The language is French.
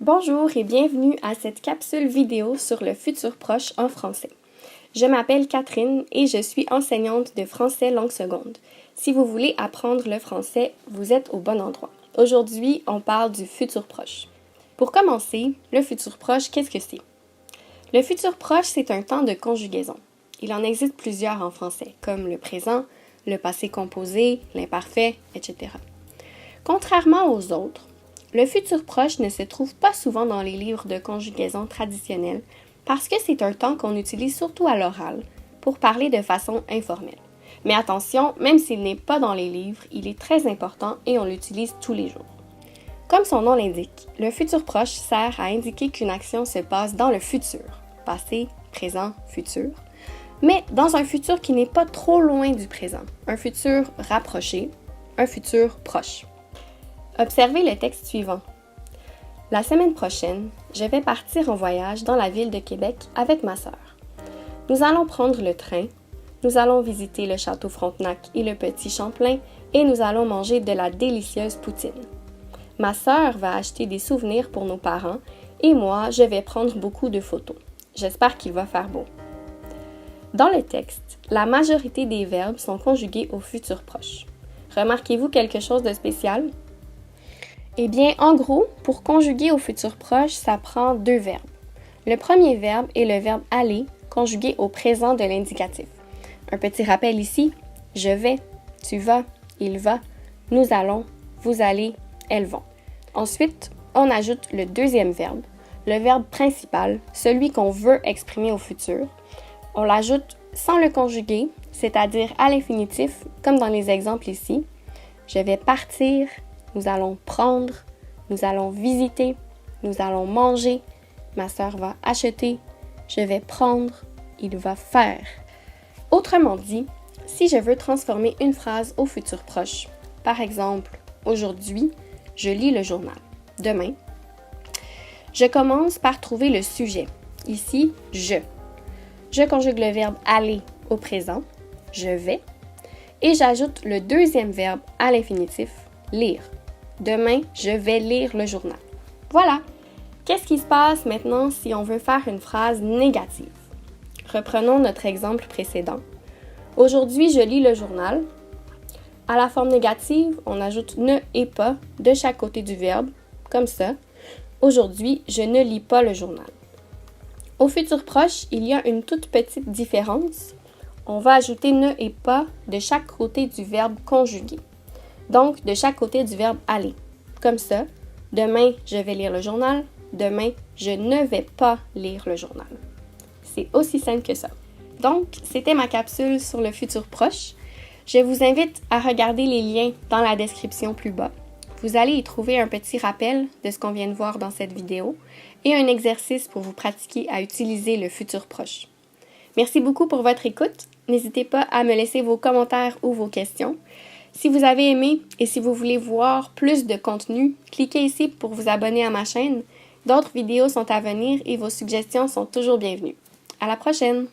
Bonjour et bienvenue à cette capsule vidéo sur le futur proche en français. Je m'appelle Catherine et je suis enseignante de français langue seconde. Si vous voulez apprendre le français, vous êtes au bon endroit. Aujourd'hui, on parle du futur proche. Pour commencer, le futur proche, qu'est-ce que c'est? Le futur proche, c'est un temps de conjugaison. Il en existe plusieurs en français, comme le présent, le passé composé, l'imparfait, etc. Contrairement aux autres, le futur proche ne se trouve pas souvent dans les livres de conjugaison traditionnels parce que c'est un temps qu'on utilise surtout à l'oral pour parler de façon informelle. Mais attention, même s'il n'est pas dans les livres, il est très important et on l'utilise tous les jours. Comme son nom l'indique, le futur proche sert à indiquer qu'une action se passe dans le futur, passé, présent, futur, mais dans un futur qui n'est pas trop loin du présent, un futur rapproché, un futur proche. Observez le texte suivant. La semaine prochaine, je vais partir en voyage dans la ville de Québec avec ma sœur. Nous allons prendre le train, nous allons visiter le château Frontenac et le petit Champlain et nous allons manger de la délicieuse poutine. Ma sœur va acheter des souvenirs pour nos parents et moi, je vais prendre beaucoup de photos. J'espère qu'il va faire beau. Dans le texte, la majorité des verbes sont conjugués au futur proche. Remarquez-vous quelque chose de spécial? Eh bien, en gros, pour conjuguer au futur proche, ça prend deux verbes. Le premier verbe est le verbe aller, conjugué au présent de l'indicatif. Un petit rappel ici, je vais, tu vas, il va, nous allons, vous allez, elles vont. Ensuite, on ajoute le deuxième verbe, le verbe principal, celui qu'on veut exprimer au futur. On l'ajoute sans le conjuguer, c'est-à-dire à l'infinitif, comme dans les exemples ici. Je vais partir, nous allons prendre, nous allons visiter, nous allons manger, ma sœur va acheter, je vais prendre, il va faire. Autrement dit, si je veux transformer une phrase au futur proche, par exemple, aujourd'hui, je lis le journal. Demain, je commence par trouver le sujet. Ici, je. Je conjugue le verbe aller au présent, je vais, et j'ajoute le deuxième verbe à l'infinitif, lire. Demain, je vais lire le journal. Voilà! Qu'est-ce qui se passe maintenant si on veut faire une phrase négative? Reprenons notre exemple précédent. Aujourd'hui, je lis le journal. À la forme négative, on ajoute ne et pas de chaque côté du verbe, comme ça. Aujourd'hui, je ne lis pas le journal. Au futur proche, il y a une toute petite différence. On va ajouter ne et pas de chaque côté du verbe conjugué. Donc, de chaque côté du verbe aller. Comme ça, demain, je vais lire le journal. Demain, je ne vais pas lire le journal. C'est aussi simple que ça. Donc, c'était ma capsule sur le futur proche. Je vous invite à regarder les liens dans la description plus bas. Vous allez y trouver un petit rappel de ce qu'on vient de voir dans cette vidéo et un exercice pour vous pratiquer à utiliser le futur proche. Merci beaucoup pour votre écoute. N'hésitez pas à me laisser vos commentaires ou vos questions. Si vous avez aimé et si vous voulez voir plus de contenu, cliquez ici pour vous abonner à ma chaîne. D'autres vidéos sont à venir et vos suggestions sont toujours bienvenues. À la prochaine!